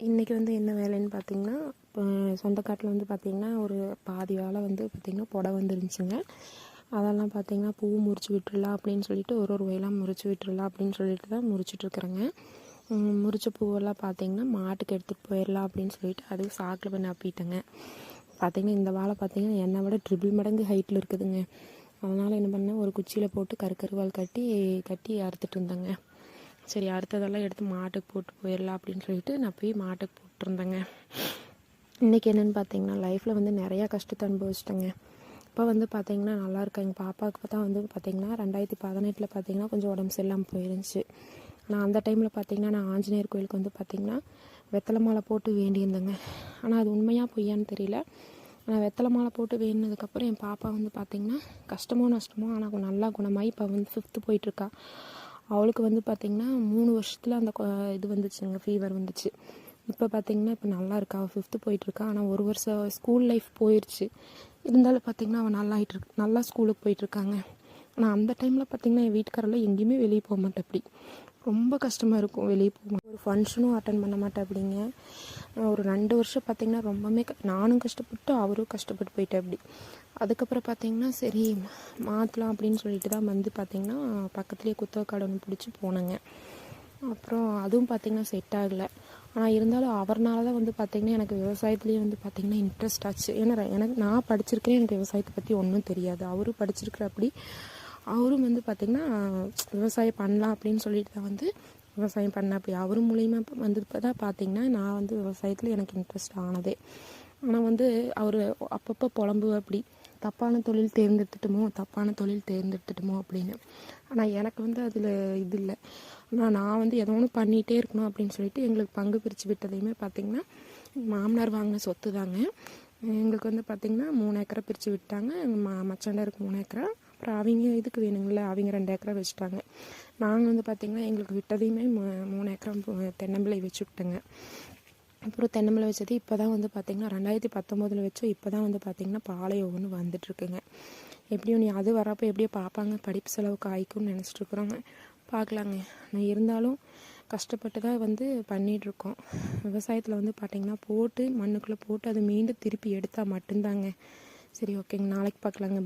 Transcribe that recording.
இன்றைக்கி வந்து என்ன வேலைன்னு பார்த்திங்கன்னா, இப்போ சொந்த காட்டில் வந்து பார்த்திங்கன்னா ஒரு பாதி வேலை வந்து பார்த்திங்கன்னா புடவை வந்துருந்துச்சுங்க. அதெல்லாம் பார்த்திங்கன்னா பூ முறிச்சு விட்டுறலாம் அப்படின்னு சொல்லிட்டு ஒரு வயலாக முறிச்சு விட்டுறலாம் அப்படின்னு சொல்லிட்டு தான் முறிச்சிட்ருக்குறேங்க. முறிச்ச பூவெல்லாம் பார்த்திங்கன்னா மாட்டுக்கு எடுத்துகிட்டு போயிடலாம் அப்படின்னு சொல்லிட்டு அதுவும் சாக்கில் போய் நப்பிட்டேங்க. பார்த்திங்கன்னா இந்த வாழை பார்த்திங்கன்னா என்னை விட ட்ரிபிள் மடங்கு ஹைட்டில் இருக்குதுங்க. அதனால் என்ன பண்ணேன், ஒரு குச்சியில் போட்டு கருவால் கட்டி அறுத்துட்டு இருந்தேங்க. சரி அடுத்ததெல்லாம் எடுத்து மாட்டுக்கு போட்டு போயிடலாம் அப்படின்னு சொல்லிட்டு நான் போய் மாட்டுக்கு போட்டிருந்தேங்க. இன்றைக்கி என்னென்னு பார்த்தீங்கன்னா, லைஃப்பில் வந்து நிறையா கஷ்டத்தை அனுபவிச்சிட்டேங்க. இப்போ வந்து பார்த்திங்கன்னா நல்லா இருக்கேன். எங்கள் பாப்பாவுக்கு தான் வந்து பார்த்திங்கன்னா 2018 பார்த்திங்கன்னா கொஞ்சம் உடம்பு சரியில்லாமல் போயிருந்துச்சு. ஆனால் அந்த டைமில் பார்த்திங்கன்னா நான் ஆஞ்சநேயர் கோயிலுக்கு வந்து பார்த்திங்கன்னா வெத்தலை மாலை போட்டு வேண்டியிருந்தேங்க. ஆனால் அது உண்மையாக பொய்யான்னு தெரியல. ஆனால் வெத்தலை மாலை போட்டு வேண்டினதுக்கப்புறம் என் பாப்பா வந்து பார்த்திங்கன்னா கஷ்டமோ நஷ்டமோ ஆனால் நல்லா குணமாகி இப்போ வந்து 5th போயிட்டுருக்கா. அவளுக்கு வந்து பார்த்திங்கன்னா 3 வருஷத்தில் அந்த இது வந்துச்சுங்க, ஃபீவர் வந்துச்சு. இப்போ பார்த்திங்கன்னா இப்போ நல்லா இருக்கா, அவள் 5th போயிட்டுருக்கா. ஆனால் 1 வருஷம் ஸ்கூல் லைஃப் போயிடுச்சு. இருந்தாலும் பார்த்திங்கன்னா அவள் நல்லா ஸ்கூலுக்கு போயிட்டுருக்காங்க. ஆனால் அந்த டைமில் பார்த்திங்கன்னா என் வீட்டுக்காரெல்லாம் எங்கேயுமே வெளியே போக மாட்டேன். அப்படி ரொம்ப கஷ்டமாக இருக்கும். வெளியே போக ஒரு ஃபங்க்ஷனும் அட்டன் பண்ண மாட்டேன். அப்படிங்க ஒரு 2 வருஷம் பார்த்திங்கன்னா ரொம்பவுமே நானும் கஷ்டப்பட்டு அவரும் கஷ்டப்பட்டு போயிட்டேன். அப்படி அதுக்கப்புறம் பார்த்திங்கன்னா சரி மாற்றலாம் அப்படின்னு சொல்லிட்டு தான் வந்து பார்த்திங்கன்னா பக்கத்துலேயே குத்தகை கார்டு ஒன்று பிடிச்சி போனேங்க. அப்புறம் அதுவும் பார்த்திங்கன்னா செட் ஆகலை. ஆனால் இருந்தாலும் அவர்னால தான் வந்து பார்த்திங்கன்னா எனக்கு விவசாயத்துலேயே வந்து பார்த்திங்கன்னா இன்ட்ரெஸ்ட் ஆச்சு. ஏன்னா நான் படிச்சிருக்கேன், எனக்கு விவசாயத்தை பற்றி ஒன்றும் தெரியாது. அவரும் படிச்சிருக்கிற அப்படி அவரும் வந்து பார்த்திங்கன்னா விவசாயம் பண்ணலாம் அப்படின்னு சொல்லிட்டு தான் வந்து விவசாயம் பண்ண. அப்படி அவரும் மூலிமா வந்து இப்போ தான் பார்த்திங்கன்னா நான் வந்து விவசாயத்தில் எனக்கு இன்ட்ரெஸ்ட் ஆனதே. ஆனால் வந்து அவர் அப்பப்போ புலம்பு அப்படி தப்பான தொழில் தேர்ந்தெடுத்துட்டோமோ அப்படின்னு. ஆனால் எனக்கு வந்து அதில் இது இல்லை. ஆனால் நான் வந்து ஏதோ ஒன்று பண்ணிகிட்டே இருக்கணும் அப்படின்னு சொல்லிட்டு எங்களுக்கு பங்கு பிரித்து விட்டதையுமே பார்த்திங்கன்னா மாமனார் வாங்கின சொத்து தாங்க. எங்களுக்கு வந்து பார்த்திங்கன்னா 3 ஏக்கரை பிரித்து விட்டாங்க. எங்கள் மச்சாண்டாருக்கு 3 ஏக்கரா, அப்புறம் அவங்க இதுக்கு வேணுங்கள அவங்க 2 ஏக்கரா வச்சுட்டாங்க. நாங்கள் வந்து பார்த்திங்கன்னா எங்களுக்கு விட்டதையுமே 3 ஏக்கரா தென்னம்பிள்ளை வச்சு விட்டேங்க. அப்புறம் தென்னம்பிள்ளை வச்சது இப்போ தான் வந்து பார்த்திங்கன்னா 2019 வச்சோம். இப்போ தான் வந்து பார்த்திங்கன்னா பாளையம் ஒன்று வந்துட்டுருக்குங்க. எப்படியும் நீ அது வரப்போ எப்படியோ பார்ப்பாங்க, படிப்பு செலவுக்கு ஆயிக்கும்னு நினச்சிட்ருக்குறோங்க. பார்க்கலாங்க. நான் இருந்தாலும் கஷ்டப்பட்டு தான் வந்து பண்ணிகிட்ருக்கோம். விவசாயத்தில் வந்து பார்த்திங்கன்னா போட்டு மண்ணுக்குள்ளே போட்டு அதை மீண்டும் திருப்பி எடுத்தால் மட்டும்தாங்க. சரி ஓகேங்க, நாளைக்கு பார்க்கலாங்க.